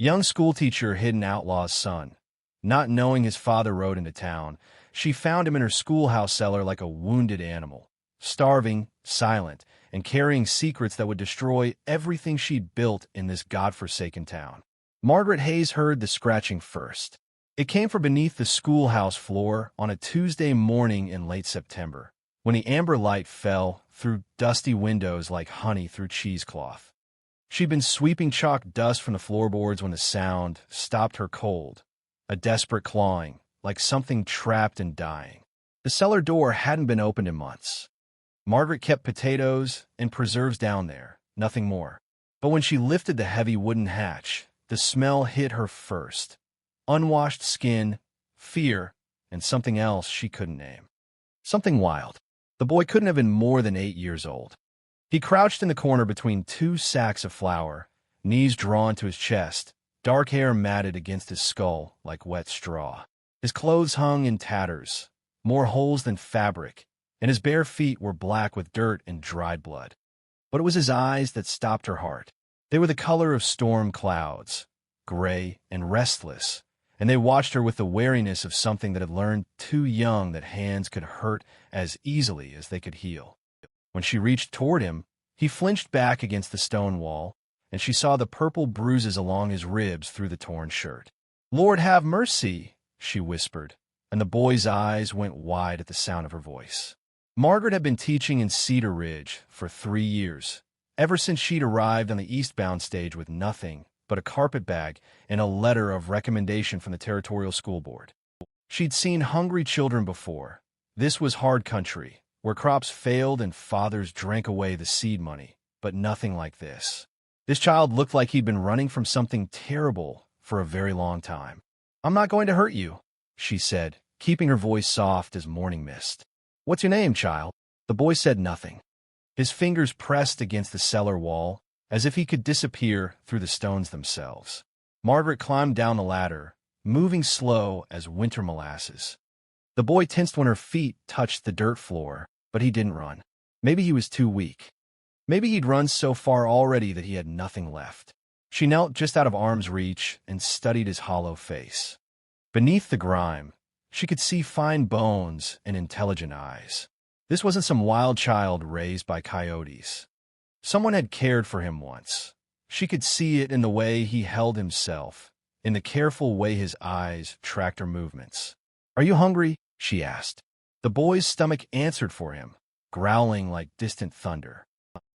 Young schoolteacher hid an outlaw's son. Not knowing his father rode into town, she found him in her schoolhouse cellar like a wounded animal, starving, silent, and carrying secrets that would destroy everything she'd built in this godforsaken town. Margaret Hayes heard the scratching first. It came from beneath the schoolhouse floor on a Tuesday morning in late September, when the amber light fell through dusty windows like honey through cheesecloth. She'd been sweeping chalk dust from the floorboards when the sound stopped her cold, a desperate clawing, like something trapped and dying. The cellar door hadn't been opened in months. Margaret kept potatoes and preserves down there, nothing more. But when she lifted the heavy wooden hatch, the smell hit her first. Unwashed skin, fear, and something else she couldn't name. Something wild. The boy couldn't have been more than 8 years old. He crouched in the corner between 2 sacks of flour, knees drawn to his chest, dark hair matted against his skull like wet straw. His clothes hung in tatters, more holes than fabric, and his bare feet were black with dirt and dried blood. But it was his eyes that stopped her heart. They were the color of storm clouds, gray and restless, and they watched her with the wariness of something that had learned too young that hands could hurt as easily as they could heal. When she reached toward him, he flinched back against the stone wall, and she saw the purple bruises along his ribs through the torn shirt. "Lord have mercy," she whispered, and the boy's eyes went wide at the sound of her voice. Margaret had been teaching in Cedar Ridge for 3 years, ever since she'd arrived on the eastbound stage with nothing but a carpet bag and a letter of recommendation from the territorial school board. She'd seen hungry children before. This was hard country, where crops failed and fathers drank away the seed money, but nothing like this. This child looked like he'd been running from something terrible for a very long time. "I'm not going to hurt you," she said, keeping her voice soft as morning mist. "What's your name, child?" The boy said nothing. His fingers pressed against the cellar wall, as if he could disappear through the stones themselves. Margaret climbed down the ladder, moving slow as winter molasses. The boy tensed when her feet touched the dirt floor, but he didn't run. Maybe he was too weak. Maybe he'd run so far already that he had nothing left. She knelt just out of arm's reach and studied his hollow face. Beneath the grime, she could see fine bones and intelligent eyes. This wasn't some wild child raised by coyotes. Someone had cared for him once. She could see it in the way he held himself, in the careful way his eyes tracked her movements. "Are you hungry?" she asked. The boy's stomach answered for him, growling like distant thunder.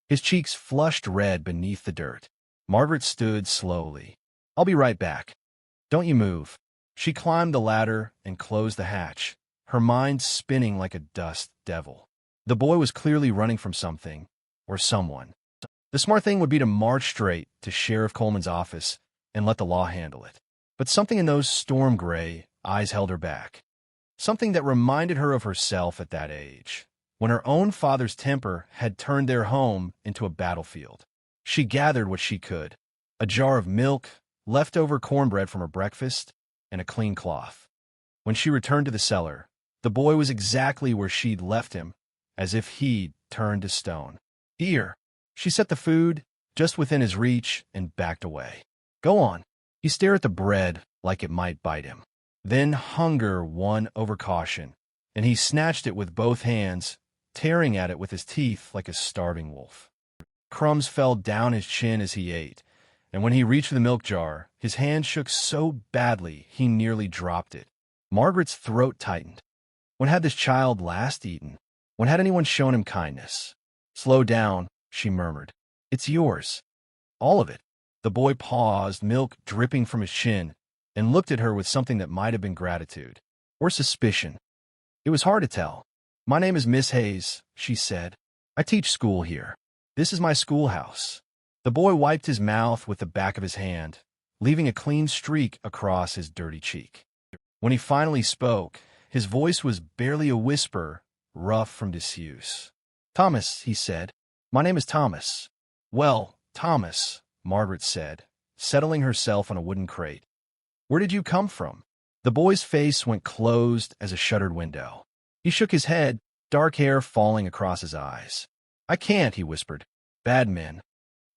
His cheeks flushed red beneath the dirt. Margaret stood slowly. "I'll be right back. Don't you move." She climbed the ladder and closed the hatch, her mind spinning like a dust devil. The boy was clearly running from something, or someone. The smart thing would be to march straight to Sheriff Coleman's office and let the law handle it. But something in those storm gray eyes held her back. Something that reminded her of herself at that age, when her own father's temper had turned their home into a battlefield. She gathered what she could: a jar of milk, leftover cornbread from her breakfast, and a clean cloth. When she returned to the cellar, the boy was exactly where she'd left him, as if he'd turned to stone. "Here." She set the food just within his reach and backed away. "Go on." He stared at the bread like it might bite him. Then hunger won over caution, and he snatched it with both hands, tearing at it with his teeth like a starving wolf. Crumbs fell down his chin as he ate, and when he reached for the milk jar, his hand shook so badly he nearly dropped it. Margaret's throat tightened. When had this child last eaten? When had anyone shown him kindness? "Slow down," she murmured. "It's yours. All of it." The boy paused, milk dripping from his chin, and looked at her with something that might have been gratitude, or suspicion. It was hard to tell. "My name is Miss Hayes," she said. "I teach school here. This is my schoolhouse." The boy wiped his mouth with the back of his hand, leaving a clean streak across his dirty cheek. When he finally spoke, his voice was barely a whisper, rough from disuse. "Thomas," he said. "My name is Thomas." "Well, Thomas," Margaret said, settling herself on a wooden crate. "Where did you come from?" The boy's face went closed as a shuttered window. He shook his head, dark hair falling across his eyes. "I can't," he whispered. "Bad men.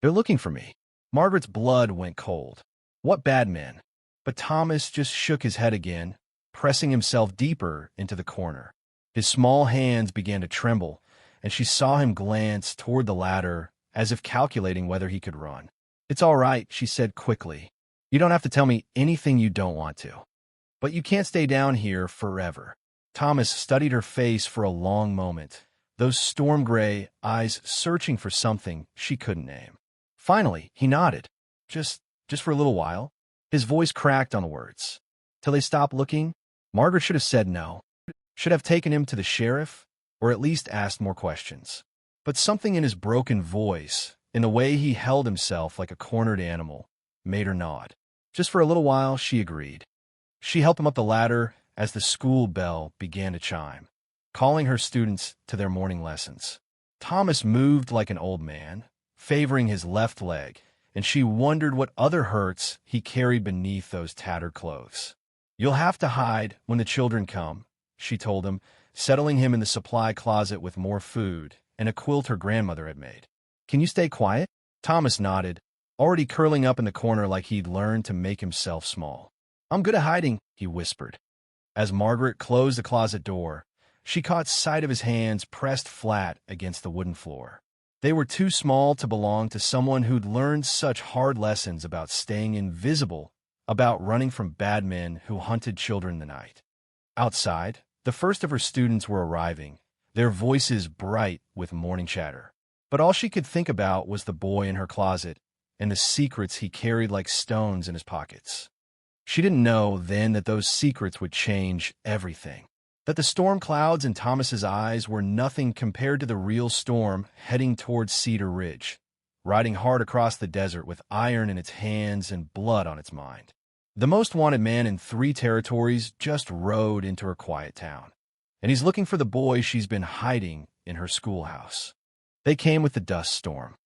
They're looking for me." Margaret's blood went cold. What bad men? But Thomas just shook his head again, pressing himself deeper into the corner. His small hands began to tremble, and she saw him glance toward the ladder as if calculating whether he could run. "It's all right," she said quickly. "You don't have to tell me anything you don't want to. But you can't stay down here forever." Thomas studied her face for a long moment, those storm-gray eyes searching for something she couldn't name. Finally, he nodded. Just for a little while." His voice cracked on the words. "Till they stop looking?" Margaret should have said no. Should have taken him to the sheriff, or at least asked more questions. But something in his broken voice, in the way he held himself like a cornered animal, made her nod. Just for a little while, she agreed. She helped him up the ladder as the school bell began to chime, calling her students to their morning lessons. Thomas moved like an old man, favoring his left leg, and she wondered what other hurts he carried beneath those tattered clothes. "You'll have to hide when the children come," she told him, settling him in the supply closet with more food and a quilt her grandmother had made. "Can you stay quiet?" Thomas nodded, already curling up in the corner like he'd learned to make himself small. "I'm good at hiding," he whispered. As Margaret closed the closet door, she caught sight of his hands pressed flat against the wooden floor. They were too small to belong to someone who'd learned such hard lessons about staying invisible, about running from bad men who hunted children in the night. Outside, the first of her students were arriving, their voices bright with morning chatter. But all she could think about was the boy in her closet and the secrets he carried like stones in his pockets. She didn't know then that those secrets would change everything, that the storm clouds in Thomas's eyes were nothing compared to the real storm heading towards Cedar Ridge, riding hard across the desert with iron in its hands and blood on its mind. The most wanted man in 3 territories just rode into her quiet town, and he's looking for the boy she's been hiding in her schoolhouse. They came with the dust storm.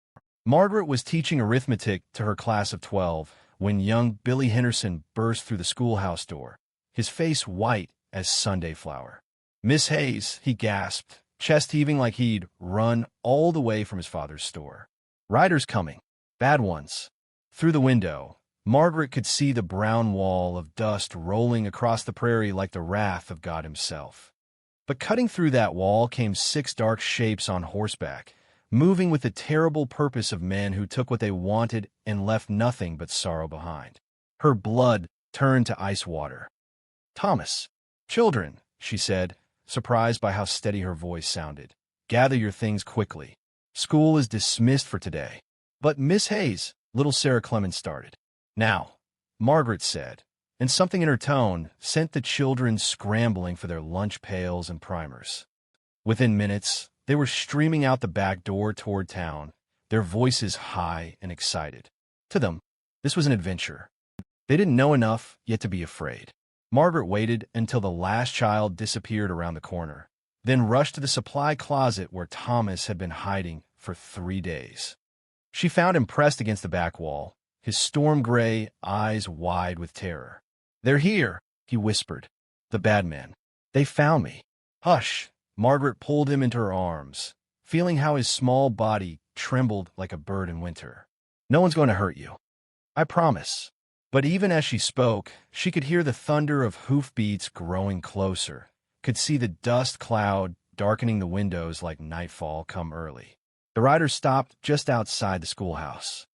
Margaret was teaching arithmetic to her class of 12 when young Billy Henderson burst through the schoolhouse door, his face white as Sunday flower. "Miss Hayes," he gasped, chest heaving like he'd run all the way from his father's store. "Riders coming. Bad ones." Through the window, Margaret could see the brown wall of dust rolling across the prairie like the wrath of God himself. But cutting through that wall came 6 dark shapes on horseback, moving with the terrible purpose of men who took what they wanted and left nothing but sorrow behind. Her blood turned to ice water. "Thomas." "Children," she said, surprised by how steady her voice sounded. "Gather your things quickly. School is dismissed for today." "But Miss Hayes," little Sarah Clemens started. "Now," Margaret said, and something in her tone sent the children scrambling for their lunch pails and primers. Within minutes, they were streaming out the back door toward town, their voices high and excited. To them, this was an adventure. They didn't know enough yet to be afraid. Margaret waited until the last child disappeared around the corner, then rushed to the supply closet where Thomas had been hiding for 3 days. She found him pressed against the back wall, his storm-gray eyes wide with terror. "They're here," he whispered. "The bad men. They found me." "Hush." Margaret pulled him into her arms, feeling how his small body trembled like a bird in winter. "No one's going to hurt you. I promise." But even as she spoke, she could hear the thunder of hoofbeats growing closer, could see the dust cloud darkening the windows like nightfall come early. The riders stopped just outside the schoolhouse.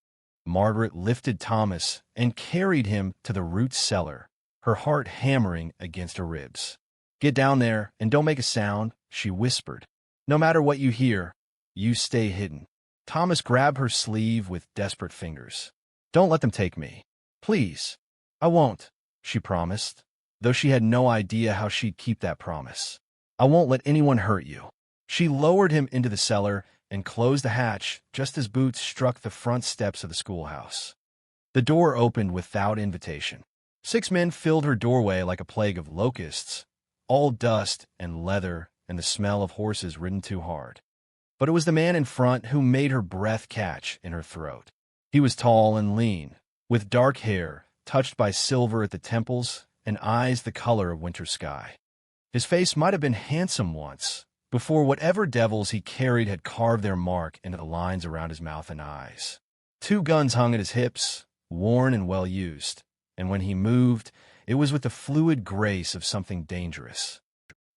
Margaret lifted Thomas and carried him to the root cellar, her heart hammering against her ribs. "Get down there and don't make a sound," she whispered. "No matter what you hear, you stay hidden." Thomas grabbed her sleeve with desperate fingers. "Don't let them take me. Please." "I won't," she promised, though she had no idea how she'd keep that promise. "I won't let anyone hurt you." She lowered him into the cellar and closed the hatch just as boots struck the front steps of the schoolhouse. The door opened without invitation. 6 men filled her doorway like a plague of locusts, all dust and leather and the smell of horses ridden too hard. But it was the man in front who made her breath catch in her throat. He was tall and lean, with dark hair touched by silver at the temples and eyes the color of winter sky. His face might have been handsome once, before whatever devils he carried had carved their mark into the lines around his mouth and eyes. 2 guns hung at his hips, worn and well-used, and when he moved, it was with the fluid grace of something dangerous.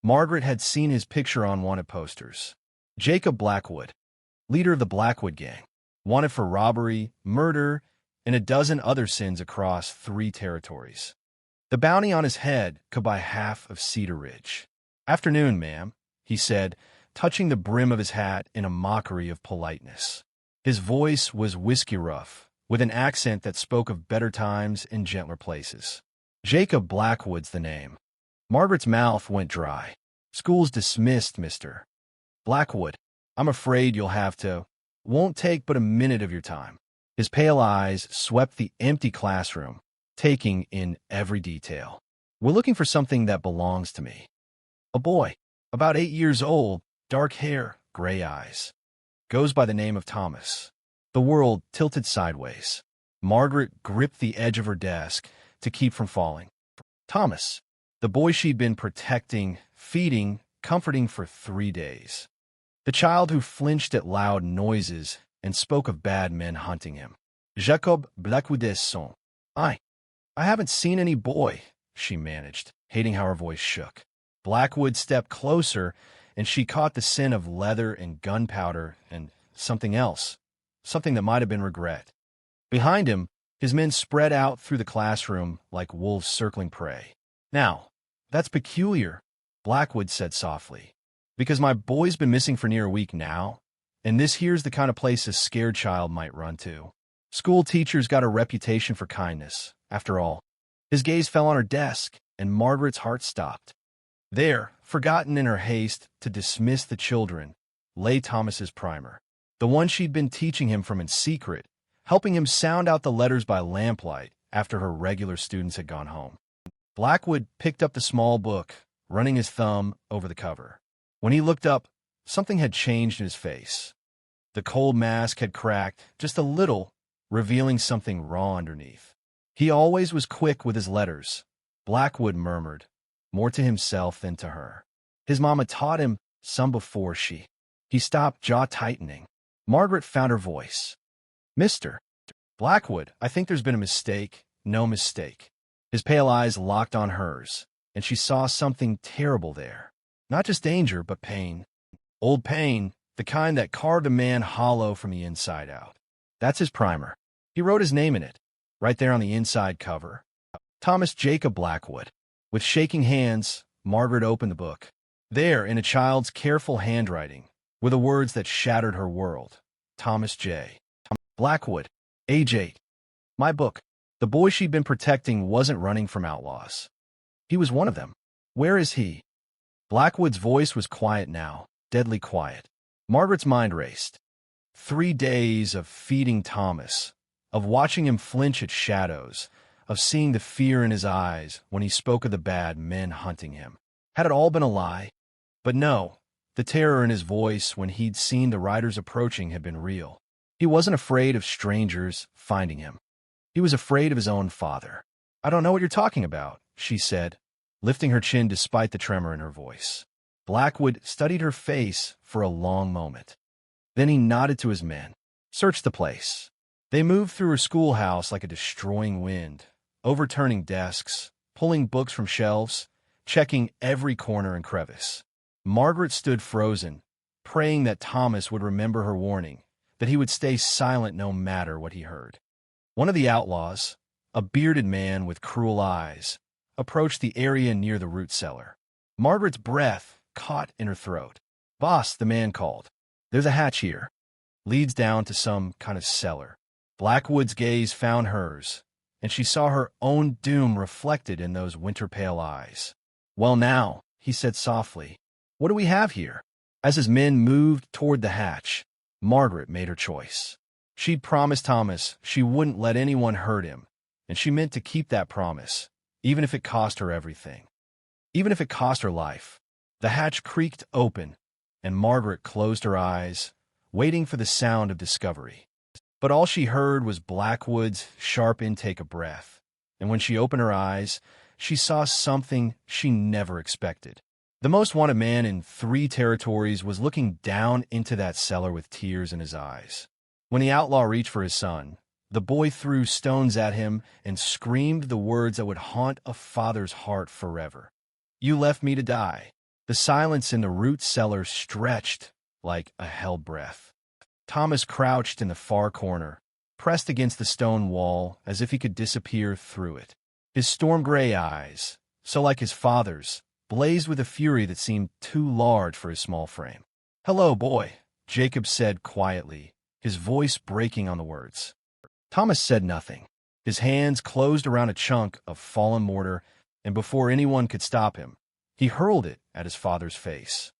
Margaret had seen his picture on wanted posters. Jacob Blackwood, leader of the Blackwood Gang, wanted for robbery, murder, and a dozen other sins across 3 territories. The bounty on his head could buy half of Cedar Ridge. "Afternoon, ma'am," he said, touching the brim of his hat in a mockery of politeness. His voice was whiskey rough, with an accent that spoke of better times and gentler places. Jacob Blackwood's the name. Margaret's mouth went dry. "School's dismissed, Mr. Blackwood. I'm afraid you'll have to. Won't take but a minute of your time." His pale eyes swept the empty classroom, taking in every detail. "We're looking for something that belongs to me. A boy, about 8 years old, dark hair, gray eyes. Goes by the name of Thomas." The world tilted sideways. Margaret gripped the edge of her desk to keep from falling. Thomas, the boy she'd been protecting, feeding, comforting for 3 days. The child who flinched at loud noises and spoke of bad men hunting him. Jacob Blackwood's son. I haven't seen any boy," she managed, hating how her voice shook. Blackwood stepped closer, and she caught the scent of leather and gunpowder and something else, something that might have been regret. Behind him, his men spread out through the classroom like wolves circling prey. "Now, that's peculiar," Blackwood said softly, "because my boy's been missing for near a week now, and this here's the kind of place a scared child might run to. Schoolteacher's got a reputation for kindness, after all." His gaze fell on her desk, and Margaret's heart stopped. There, forgotten in her haste to dismiss the children, lay Thomas's primer, the one she'd been teaching him from in secret, helping him sound out the letters by lamplight after her regular students had gone home. Blackwood picked up the small book, running his thumb over the cover. When he looked up, something had changed in his face. The cold mask had cracked just a little, revealing something raw underneath. "He always was quick with his letters," Blackwood murmured, more to himself than to her. "His mama taught him some before she—" He stopped, jaw tightening. Margaret found her voice. "Mr. Blackwood, I think there's been a mistake." "No mistake." His pale eyes locked on hers, and she saw something terrible there. Not just danger, but pain. Old pain, the kind that carved a man hollow from the inside out. That's his primer. He wrote his name in it, right there on the inside cover. Thomas Jacob Blackwood. With shaking hands, Margaret opened the book. There, in a child's careful handwriting, were the words that shattered her world. Thomas J. Blackwood, age 8. My book. The boy she'd been protecting wasn't running from outlaws. He was one of them. Where is he? Blackwood's voice was quiet now, deadly quiet. Margaret's mind raced. 3 days of feeding Thomas, of watching him flinch at shadows, of seeing the fear in his eyes when he spoke of the bad men hunting him. Had it all been a lie? But no, the terror in his voice when he'd seen the riders approaching had been real. He wasn't afraid of strangers finding him. He was afraid of his own father. "I don't know what you're talking about," she said, lifting her chin despite the tremor in her voice. Blackwood studied her face for a long moment. Then he nodded to his men. "Search the place." They moved through her schoolhouse like a destroying wind, overturning desks, pulling books from shelves, checking every corner and crevice. Margaret stood frozen, praying that Thomas would remember her warning, that he would stay silent no matter what he heard. One of the outlaws, a bearded man with cruel eyes, approached the area near the root cellar. Margaret's breath caught in her throat. "Boss," the man called. "There's a hatch here. Leads down to some kind of cellar." Blackwood's gaze found hers, and she saw her own doom reflected in those winter-pale eyes. "Well now," he said softly, "what do we have here?" As his men moved toward the hatch, Margaret made her choice. She'd promised Thomas she wouldn't let anyone hurt him, and she meant to keep that promise, even if it cost her everything. Even if it cost her life. The hatch creaked open, and Margaret closed her eyes, waiting for the sound of discovery. But all she heard was Blackwood's sharp intake of breath, and when she opened her eyes, she saw something she never expected. The most wanted man in 3 territories was looking down into that cellar with tears in his eyes. When the outlaw reached for his son, The boy threw stones at him and screamed the words that would haunt a father's heart forever. "You left me to die." The silence in the root cellar stretched like a held breath. Thomas crouched in the far corner, pressed against the stone wall as if he could disappear through it. His storm-gray eyes, so like his father's, blazed with a fury that seemed too large for his small frame. "Hello, boy," Jacob said quietly, his voice breaking on the words. Thomas said nothing. His hands closed around a chunk of fallen mortar, and before anyone could stop him, he hurled it at his father's face.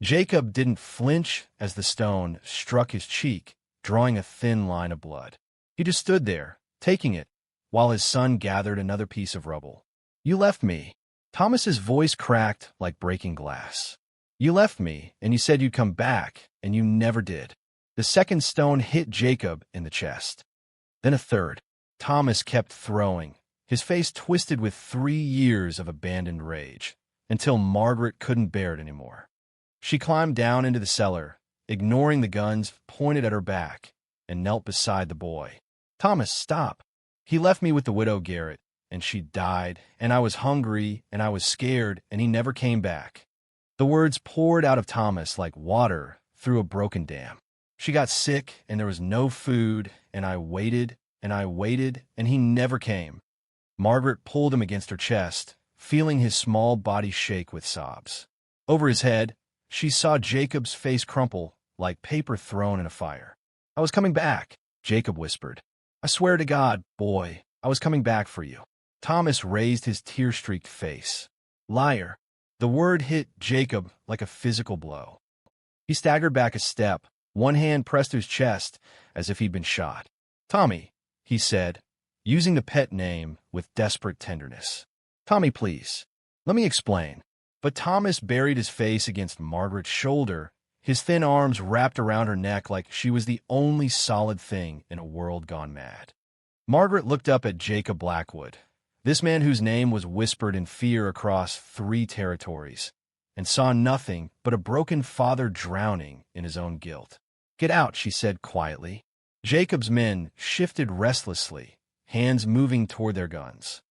Jacob didn't flinch as the stone struck his cheek, drawing a thin line of blood. He just stood there, taking it, while his son gathered another piece of rubble. "You left me." Thomas's voice cracked like breaking glass. "You left me, and you said you'd come back, and you never did." The second stone hit Jacob in the chest. Then a third. Thomas kept throwing, his face twisted with 3 years of abandoned rage, until Margaret couldn't bear it anymore. She climbed down into the cellar, ignoring the guns pointed at her back, and knelt beside the boy. "Thomas, stop. He left me with the widow Garrett, and she died, and I was hungry, and I was scared, and he never came back." The words poured out of Thomas like water through a broken dam. "She got sick, and there was no food, and I waited, and he never came." Margaret pulled him against her chest, feeling his small body shake with sobs. Over his head, she saw Jacob's face crumple like paper thrown in a fire. "I was coming back," Jacob whispered. "I swear to God, boy, I was coming back for you." Thomas raised his tear-streaked face. "Liar." The word hit Jacob like a physical blow. He staggered back a step, one hand pressed to his chest as if he'd been shot. "Tommy," he said, using the pet name with desperate tenderness. "Tommy, please. Let me explain." But Thomas buried his face against Margaret's shoulder, his thin arms wrapped around her neck like she was the only solid thing in a world gone mad. Margaret looked up at Jacob Blackwood, this man whose name was whispered in fear across 3 territories, and saw nothing but a broken father drowning in his own guilt. "Get out," she said quietly. Jacob's men shifted restlessly, hands moving toward their guns.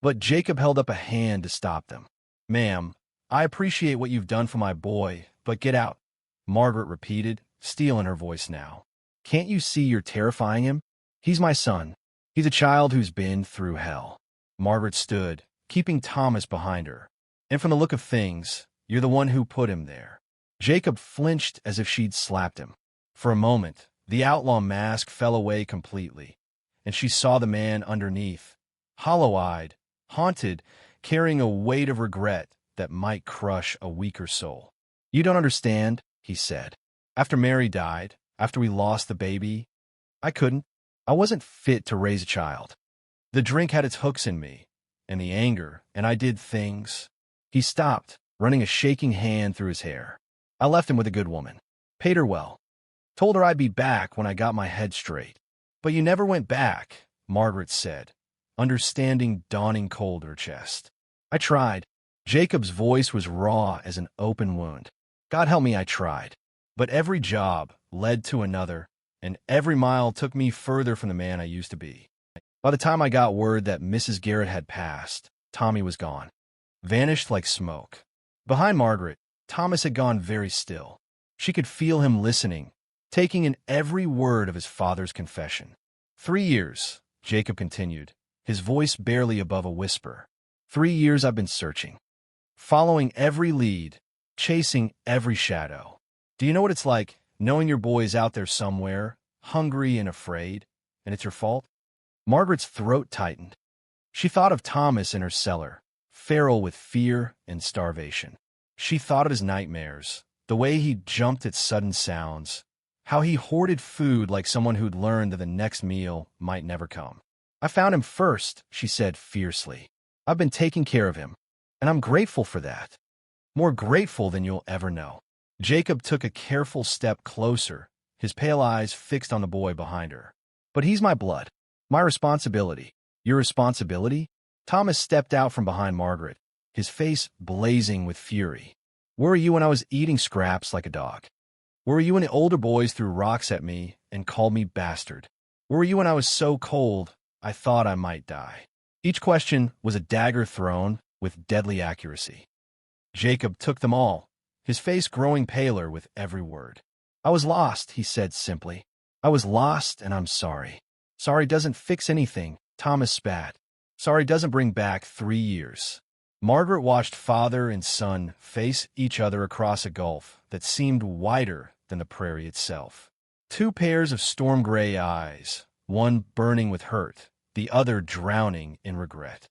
But Jacob held up a hand to stop them. "Ma'am, I appreciate what you've done for my boy, but get out," Margaret repeated, steel in her voice now. "Can't you see you're terrifying him? He's my son. He's a child who's been through hell." Margaret stood, keeping Thomas behind her. "And from the look of things, you're the one who put him there." Jacob flinched as if she'd slapped him. For a moment, the outlaw mask fell away completely, and she saw the man underneath, hollow-eyed, haunted, carrying a weight of regret that might crush a weaker soul. "You don't understand," he said. "After Mary died, after we lost the baby, I couldn't. I wasn't fit to raise a child. The drink had its hooks in me, and the anger, and I did things." He stopped, running a shaking hand through his hair. "I left him with a good woman. Paid her well. Told her I'd be back when I got my head straight. But you never went back," Margaret said, understanding dawning cold in her chest. "I tried." Jacob's voice was raw as an open wound. "God help me, I tried. But every job led to another, and every mile took me further from the man I used to be. By the time I got word that Mrs. Garrett had passed, Tommy was gone. Vanished like smoke." Behind Margaret, Thomas had gone very still. She could feel him listening, taking in every word of his father's confession. 3 years, Jacob continued, his voice barely above a whisper. 3 years I've been searching, following every lead, chasing every shadow. Do you know what it's like, knowing your boy is out there somewhere, hungry and afraid, and it's your fault? Margaret's throat tightened. She thought of Thomas in her cellar, feral with fear and starvation. She thought of his nightmares, the way he jumped at sudden sounds, how he hoarded food like someone who'd learned that the next meal might never come. "I found him first," she said fiercely. "I've been taking care of him, and I'm grateful for that. More grateful than you'll ever know." Jacob took a careful step closer, his pale eyes fixed on the boy behind her. "But he's my blood, my responsibility." "Your responsibility?" Thomas stepped out from behind Margaret, his face blazing with fury. "Where were you when I was eating scraps like a dog? Where were you when the older boys threw rocks at me and called me bastard? Where were you when I was so cold I thought I might die? Each question was a dagger thrown with deadly accuracy. Jacob took them all, his face growing paler with every word. I was lost, he said simply. I was lost, and I'm sorry. Sorry doesn't fix anything, Thomas spat. Sorry doesn't bring back 3 years. Margaret watched father and son face each other across a gulf that seemed wider than the prairie itself. Two pairs of storm-gray eyes, one burning with hurt, the other drowning in regret.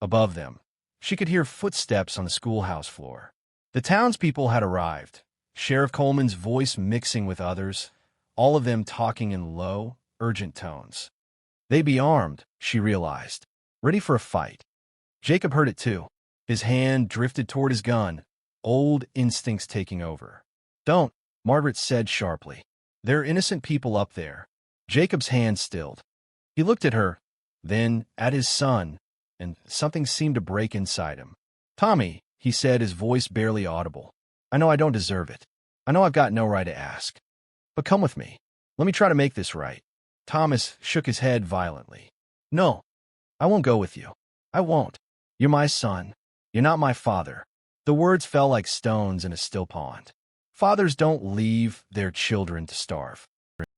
Above them, she could hear footsteps on the schoolhouse floor. The townspeople had arrived, Sheriff Coleman's voice mixing with others, all of them talking in low, urgent tones. They'd be armed, she realized, ready for a fight. Jacob heard it too. His hand drifted toward his gun, old instincts taking over. Don't, Margaret said sharply. There are innocent people up there. Jacob's hand stilled. He looked at her, then at his son, and something seemed to break inside him. Tommy, he said, his voice barely audible. I know I don't deserve it. I know I've got no right to ask. But come with me. Let me try to make this right. Thomas shook his head violently. No, I won't go with you. I won't. You're my son. You're not my father. The words fell like stones in a still pond. Fathers don't leave their children to starve.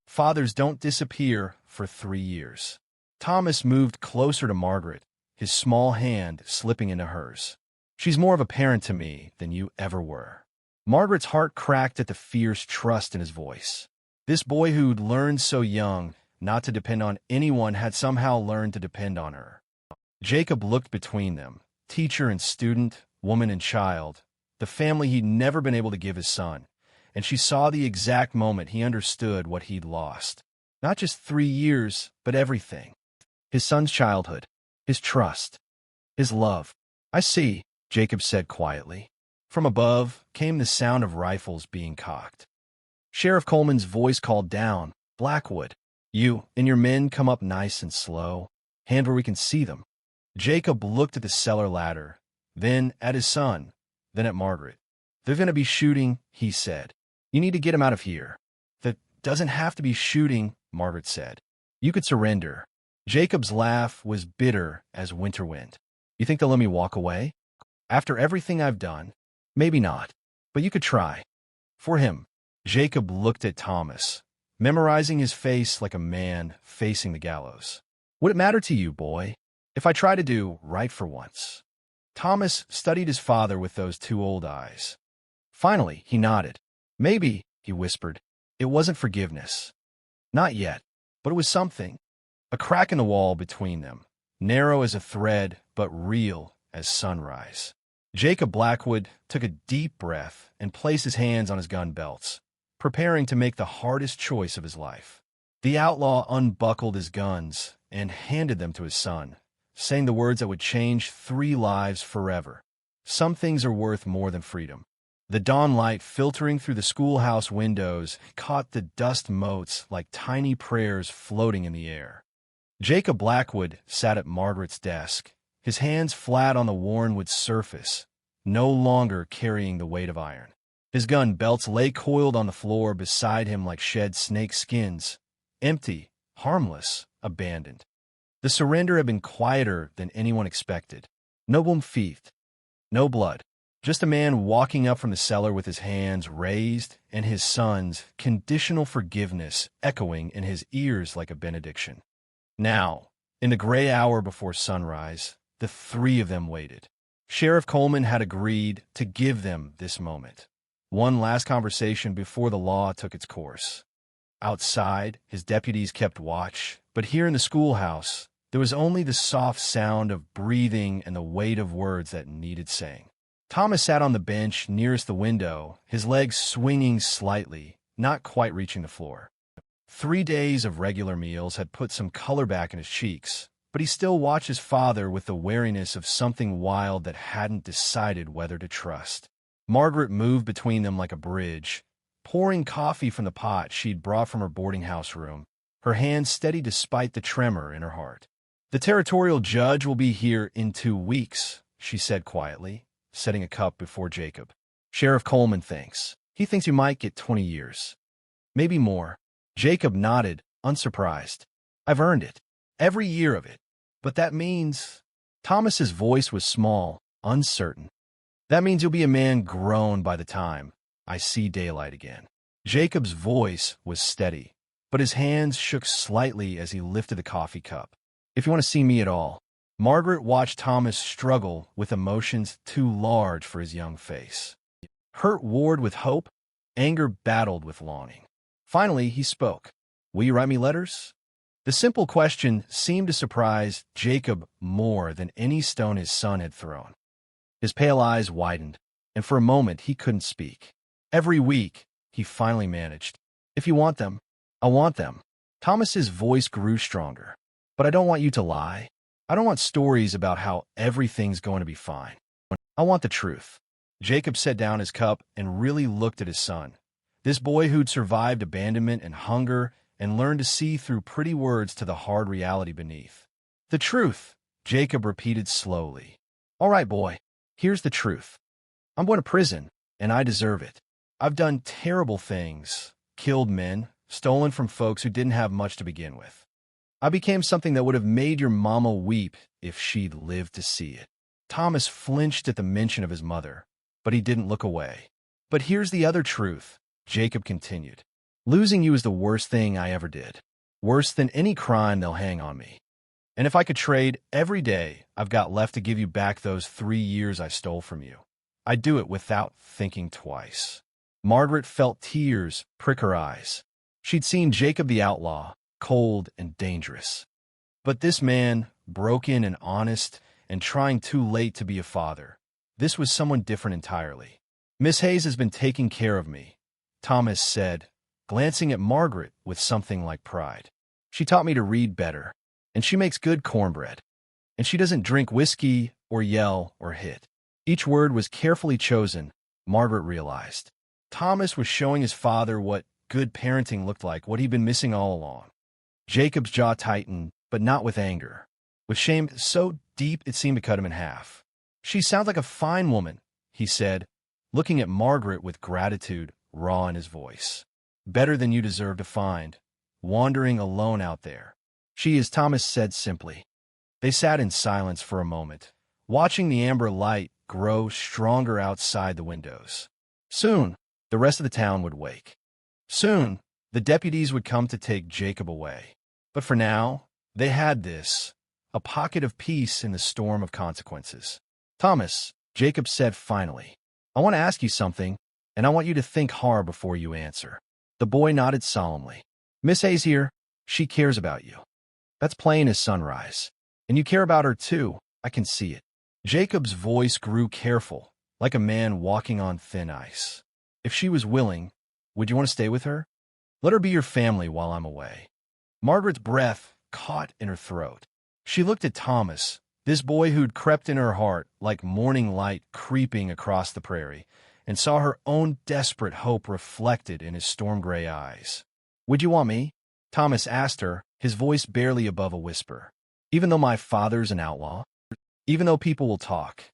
Fathers don't disappear for 3 years. Thomas moved closer to Margaret, his small hand slipping into hers. She's more of a parent to me than you ever were. Margaret's heart cracked at the fierce trust in his voice. This boy who'd learned so young not to depend on anyone had somehow learned to depend on her. Jacob looked between them, teacher and student, woman and child, the family he'd never been able to give his son, and she saw the exact moment he understood what he'd lost. Not just 3 years, but everything. His son's childhood, his trust, his love. I see, Jacob said quietly. From above came the sound of rifles being cocked. Sheriff Coleman's voice called down, Blackwood, you and your men come up nice and slow. Hand where we can see them. Jacob looked at the cellar ladder, then at his son, then at Margaret. They're going to be shooting, he said. You need to get him out of here. That doesn't have to be shooting, Margaret said. You could surrender. Jacob's laugh was bitter as winter wind. You think they'll let me walk away? After everything I've done? Maybe not, but you could try. For him, Jacob looked at Thomas, memorizing his face like a man facing the gallows. Would it matter to you, boy, if I try to do right for once? Thomas studied his father with those two old eyes. Finally, he nodded. Maybe, he whispered. It wasn't forgiveness. Not yet, but it was something. A crack in the wall between them, narrow as a thread, but real as sunrise. Jacob Blackwood took a deep breath and placed his hands on his gun belts, preparing to make the hardest choice of his life. The outlaw unbuckled his guns and handed them to his son, saying the words that would change 3 lives forever. Some things are worth more than freedom. The dawn light filtering through the schoolhouse windows caught the dust motes like tiny prayers floating in the air. Jacob Blackwood sat at Margaret's desk, his hands flat on the worn wood surface, no longer carrying the weight of iron. His gun belts lay coiled on the floor beside him like shed snake skins, empty, harmless, abandoned. The surrender had been quieter than anyone expected. No boom feet, no blood. Just a man walking up from the cellar with his hands raised and his son's conditional forgiveness echoing in his ears like a benediction. Now, in the gray hour before sunrise, the 3 of them waited. Sheriff Coleman had agreed to give them this moment. One last conversation before the law took its course. Outside, his deputies kept watch, but here in the schoolhouse, there was only the soft sound of breathing and the weight of words that needed saying. Thomas sat on the bench nearest the window, his legs swinging slightly, not quite reaching the floor. 3 days of regular meals had put some color back in his cheeks, but he still watched his father with the wariness of something wild that hadn't decided whether to trust. Margaret moved between them like a bridge, pouring coffee from the pot she'd brought from her boarding house room, her hand steady despite the tremor in her heart. The territorial judge will be here in 2 weeks, she said quietly, setting a cup before Jacob. Sheriff Coleman thinks. He thinks you might get 20 years. Maybe more. Jacob nodded, unsurprised. I've earned it. Every year of it. But that means... Thomas's voice was small, uncertain. That means you'll be a man grown by the time I see daylight again. Jacob's voice was steady, but his hands shook slightly as he lifted the coffee cup. If you want to see me at all. Margaret watched Thomas struggle with emotions too large for his young face. Hurt warred with hope, anger battled with longing. Finally, he spoke. Will you write me letters? The simple question seemed to surprise Jacob more than any stone his son had thrown. His pale eyes widened, and for a moment he couldn't speak. Every week, he finally managed. If you want them, I want them. Thomas's voice grew stronger. But I don't want you to lie. I don't want stories about how everything's going to be fine. I want the truth. Jacob set down his cup and really looked at his son. This boy who'd survived abandonment and hunger and learned to see through pretty words to the hard reality beneath. The truth, Jacob repeated slowly. All right, boy, here's the truth. I'm going to prison, and I deserve it. I've done terrible things, killed men, stolen from folks who didn't have much to begin with. I became something that would have made your mama weep if she'd lived to see it. Thomas flinched at the mention of his mother, but he didn't look away. But here's the other truth, Jacob continued. Losing you is the worst thing I ever did. Worse than any crime they'll hang on me. And if I could trade every day I've got left to give you back those 3 years I stole from you, I'd do it without thinking twice. Margaret felt tears prick her eyes. She'd seen Jacob the outlaw, cold and dangerous. But this man, broken and honest, and trying too late to be a father, this was someone different entirely. Miss Hayes has been taking care of me, Thomas said, glancing at Margaret with something like pride. She taught me to read better, and she makes good cornbread. And she doesn't drink whiskey or yell or hit. Each word was carefully chosen, Margaret realized. Thomas was showing his father what good parenting looked like, what he'd been missing all along. Jacob's jaw tightened, but not with anger. With shame so deep it seemed to cut him in half. She sounds like a fine woman, he said, looking at Margaret with gratitude raw in his voice. Better than you deserve to find, wandering alone out there. She is, Thomas said simply. They sat in silence for a moment, watching the amber light grow stronger outside the windows. Soon, the rest of the town would wake. Soon, the deputies would come to take Jacob away. But for now, they had this, a pocket of peace in the storm of consequences. Thomas, Jacob said finally, I want to ask you something, and I want you to think hard before you answer. The boy nodded solemnly. Miss Hayes here, she cares about you. That's plain as sunrise. And you care about her too, I can see it. Jacob's voice grew careful, like a man walking on thin ice. If she was willing, would you want to stay with her? Let her be your family while I'm away. Margaret's breath caught in her throat. She looked at Thomas, this boy who'd crept in her heart like morning light creeping across the prairie, and saw her own desperate hope reflected in his storm-gray eyes. Would you want me? Thomas asked her, his voice barely above a whisper. Even though my father's an outlaw? Even though people will talk?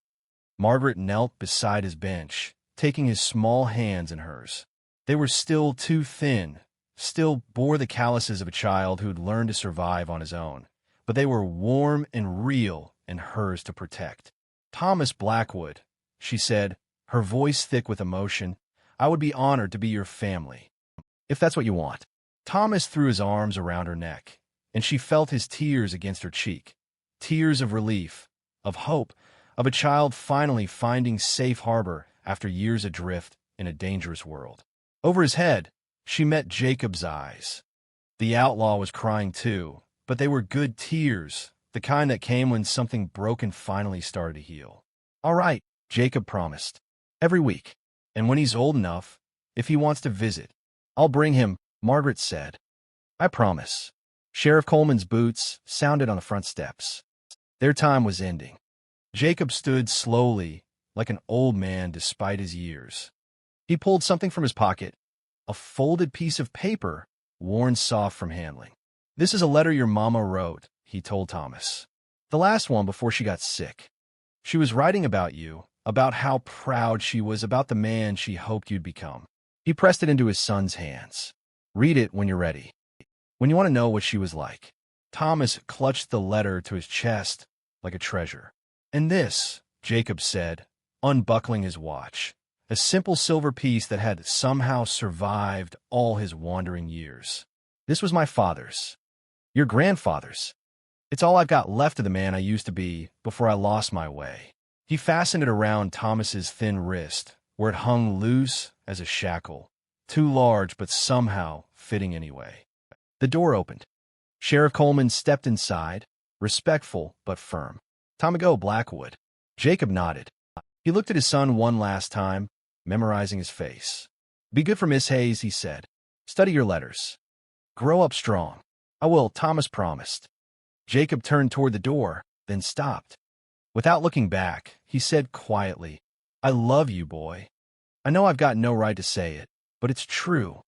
Margaret knelt beside his bench, taking his small hands in hers. They were still too thin, still bore the calluses of a child who'd learned to survive on his own, but they were warm and real and hers to protect. Thomas Blackwood, she said, her voice thick with emotion, I would be honored to be your family, if that's what you want. Thomas threw his arms around her neck, and she felt his tears against her cheek, tears of relief, of hope, of a child finally finding safe harbor after years adrift in a dangerous world. Over his head, she met Jacob's eyes. The outlaw was crying too, but they were good tears, the kind that came when something broken finally started to heal. All right, Jacob promised. Every week. And when he's old enough, if he wants to visit, I'll bring him, Margaret said. I promise. Sheriff Coleman's boots sounded on the front steps. Their time was ending. Jacob stood slowly, like an old man despite his years. He pulled something from his pocket, a folded piece of paper, worn soft from handling. This is a letter your mama wrote, he told Thomas. The last one before she got sick. She was writing about you, about how proud she was, about the man she hoped you'd become. He pressed it into his son's hands. Read it when you're ready. When you want to know what she was like. Thomas clutched the letter to his chest like a treasure. "And this," Jacob said, unbuckling his watch, a simple silver piece that had somehow survived all his wandering years. "This was my father's. Your grandfather's. It's all I've got left of the man I used to be before I lost my way." He fastened it around Thomas's thin wrist, where it hung loose as a shackle, too large but somehow fitting anyway. The door opened. Sheriff Coleman stepped inside, respectful but firm. "Time ago, Blackwood." Jacob nodded. He looked at his son one last time, memorizing his face. "Be good for Miss Hayes," he said. "Study your letters. Grow up strong." "I will," Thomas promised. Jacob turned toward the door, then stopped. Without looking back, he said quietly, "I love you, boy. I know I've got no right to say it, but it's true.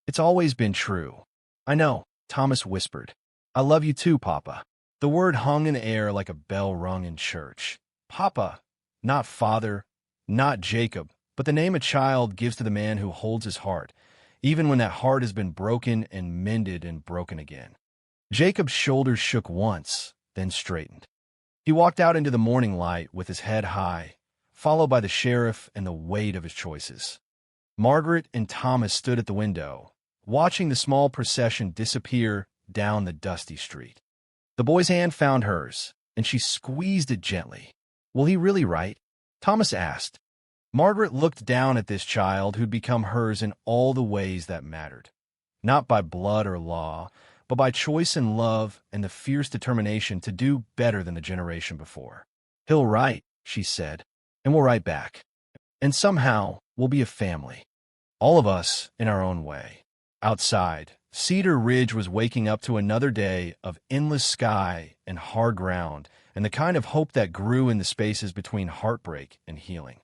It's always been true." "I know," Thomas whispered. "I love you too, Papa." The word hung in the air like a bell rung in church. Papa, not father, not Jacob, but the name a child gives to the man who holds his heart, even when that heart has been broken and mended and broken again. Jacob's shoulders shook once, then straightened. He walked out into the morning light with his head high, followed by the sheriff and the weight of his choices. Margaret and Thomas stood at the window, watching the small procession disappear down the dusty street. The boy's hand found hers, and she squeezed it gently. "Will he really write?" Thomas asked. Margaret looked down at this child who'd become hers in all the ways that mattered. Not by blood or law, but by choice and love and the fierce determination to do better than the generation before. "He'll write," she said, "and we'll write back. And somehow we'll be a family. All of us in our own way." Outside, Cedar Ridge was waking up to another day of endless sky and hard ground, and the kind of hope that grew in the spaces between heartbreak and healing.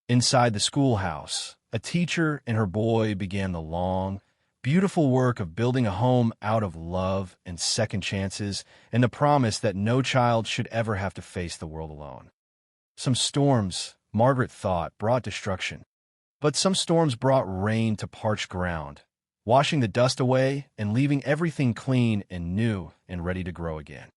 Inside the schoolhouse, a teacher and her boy began the long, beautiful work of building a home out of love and second chances and the promise that no child should ever have to face the world alone. Some storms, Margaret thought, brought destruction, but some storms brought rain to parched ground, washing the dust away and leaving everything clean and new and ready to grow again.